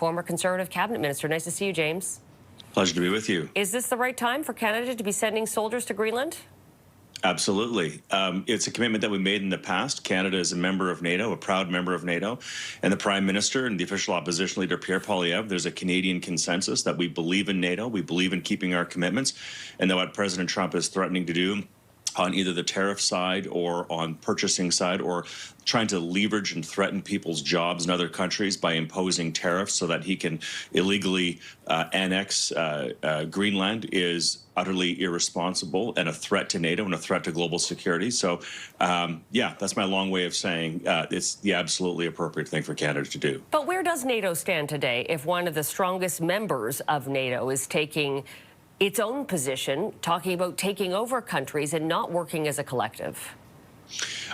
former Conservative cabinet minister. Nice to see you, James. Pleasure to be with you. Is this the right time for Canada to be sending soldiers to Greenland? Absolutely. It's a commitment that we made in the past. Canada is a member of NATO, a proud member of NATO, and the Prime Minister and the official opposition leader, Pierre Poilievre, there's a Canadian consensus that we believe in NATO, we believe in keeping our commitments, and that what President Trump is threatening to do on either the tariff side or on purchasing side, or trying to leverage and threaten people's jobs in other countries by imposing tariffs so that he can illegally annex Greenland, is utterly irresponsible and a threat to NATO and a threat to global security. So, yeah, that's my long way of saying it's the absolutely appropriate thing for Canada to do. But where does NATO stand today if one of the strongest members of NATO is taking its own position, talking about taking over countries and not working as a collective?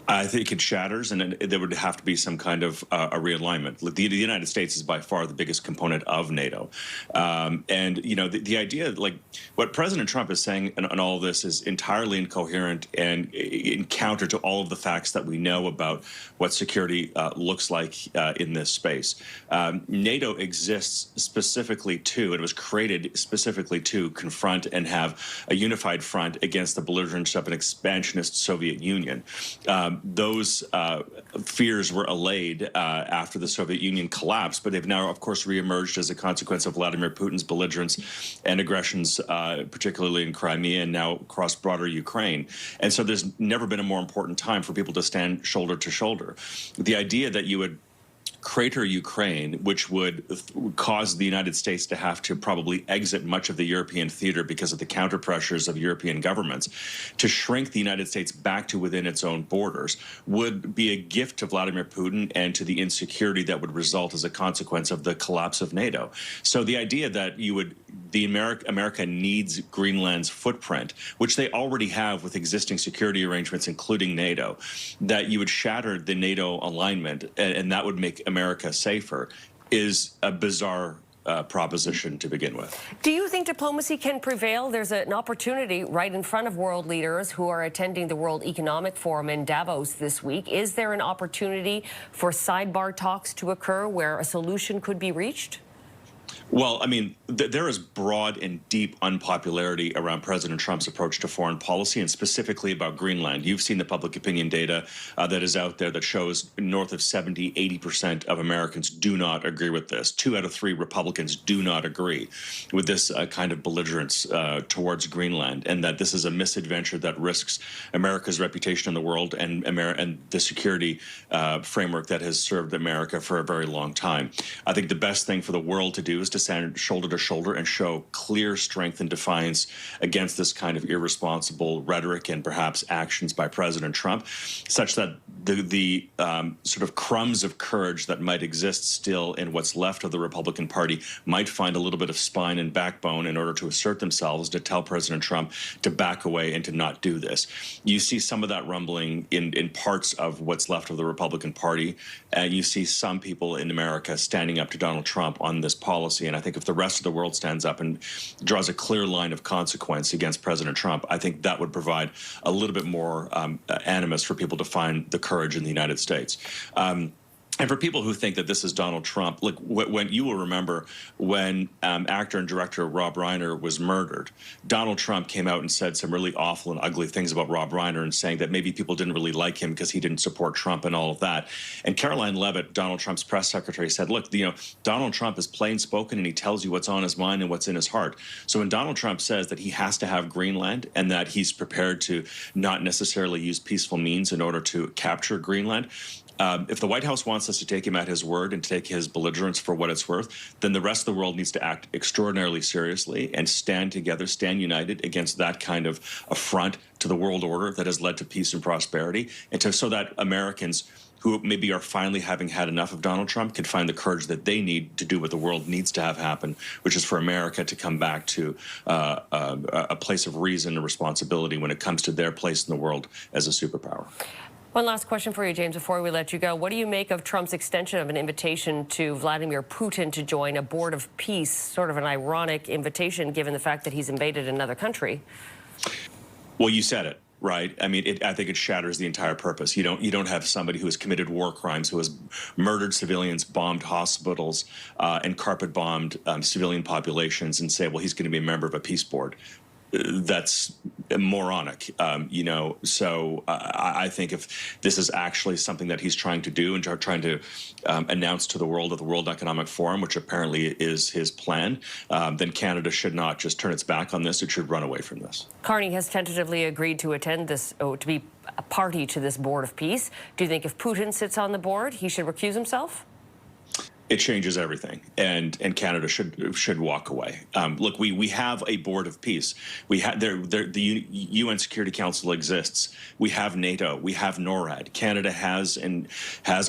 I think it shatters, and there would have to be some kind of a realignment. The United States is by far the biggest component of NATO. And, you know, the idea, like, what President Trump is saying and all of this is entirely incoherent and in counter to all of the facts that we know about what security looks like in this space. NATO exists specifically to, and it was created specifically to confront and have a unified front against the belligerence of an expansionist Soviet Union. Those fears were allayed after the Soviet Union collapsed, but they've now, of course, reemerged as a consequence of Vladimir Putin's belligerence and aggressions, particularly in Crimea and now across broader Ukraine. And so there's never been a more important time for people to stand shoulder to shoulder. The idea that you would crater Ukraine, which would cause the United States to have to probably exit much of the European theater because of the counter pressures of European governments, to shrink the United States back to within its own borders, would be a gift to Vladimir Putin and to the insecurity that would result as a consequence of the collapse of NATO. So the idea that you would, America needs Greenland's footprint, which they already have with existing security arrangements, including NATO, that you would shatter the NATO alignment and that would make America safer, is a bizarre proposition to begin with. Do you think diplomacy can prevail? There's an opportunity right in front of world leaders who are attending the World Economic Forum in Davos this week. Is there an opportunity for sidebar talks to occur where a solution could be reached? Well, I mean, there is broad and deep unpopularity around President Trump's approach to foreign policy, and specifically about Greenland. You've seen the public opinion data that is out there that shows north of 70, 80% of Americans do not agree with this. 2 out of 3 Republicans do not agree with this kind of belligerence towards Greenland, and that this is a misadventure that risks America's reputation in the world and the security framework that has served America for a very long time. I think the best thing for the world to do is to stand shoulder to shoulder and show clear strength and defiance against this kind of irresponsible rhetoric and perhaps actions by President Trump, such that the sort of crumbs of courage that might exist still in what's left of the Republican Party might find a little bit of spine and backbone in order to assert themselves, to tell President Trump to back away and to not do this. You see some of that rumbling in parts of what's left of the Republican Party, and you see some people in America standing up to Donald Trump on this policy. And I think if the rest of the world stands up and draws a clear line of consequence against President Trump, I think that would provide a little bit more animus for people to find the courage in the United States. And for people who think that this is Donald Trump, look, when you will remember when actor and director Rob Reiner was murdered, Donald Trump came out and said some really awful and ugly things about Rob Reiner, and saying that maybe people didn't really like him because he didn't support Trump and all of that. And Caroline Leavitt, Donald Trump's press secretary, said, look, you know, Donald Trump is plain spoken and he tells you what's on his mind and what's in his heart. So when Donald Trump says that he has to have Greenland and that he's prepared to not necessarily use peaceful means in order to capture Greenland, if the White House wants us to take him at his word and take his belligerence for what it's worth, then the rest of the world needs to act extraordinarily seriously and stand together, stand united against that kind of affront to the world order that has led to peace and prosperity, and so that Americans who maybe are finally having had enough of Donald Trump can find the courage that they need to do what the world needs to have happen, which is for America to come back to a place of reason and responsibility when it comes to their place in the world as a superpower. One last question for you, James, before we let you go. What do you make of Trump's extension of an invitation to Vladimir Putin to join a board of peace? Sort of an ironic invitation, given the fact that he's invaded another country. Well, you said it. right? I mean, I think it shatters the entire purpose. You don't have somebody who has committed war crimes, who has murdered civilians, bombed hospitals, and carpet bombed civilian populations, and say, well, he's going to be a member of a peace board. That's moronic, you know. So I think if this is actually something that he's trying to do and trying to announce to the world at the World Economic Forum, which apparently is his plan, then Canada should not just turn its back on this. It should run away from this. Carney has tentatively agreed to attend this, to be a party to this Board of Peace. Do you think if Putin sits on the board, he should recuse himself? It changes everything, and Canada should walk away. Look, we have a Board of Peace. We have the UN Security Council exists. We have NATO. We have NORAD. Canada has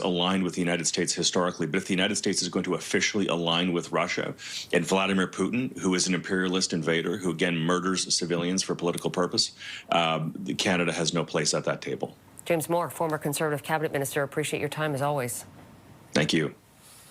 aligned with the United States historically. But if the United States is going to officially align with Russia and Vladimir Putin, who is an imperialist invader who again murders civilians for political purpose, Canada has no place at that table. James Moore, former Conservative cabinet minister, appreciate your time as always. Thank you.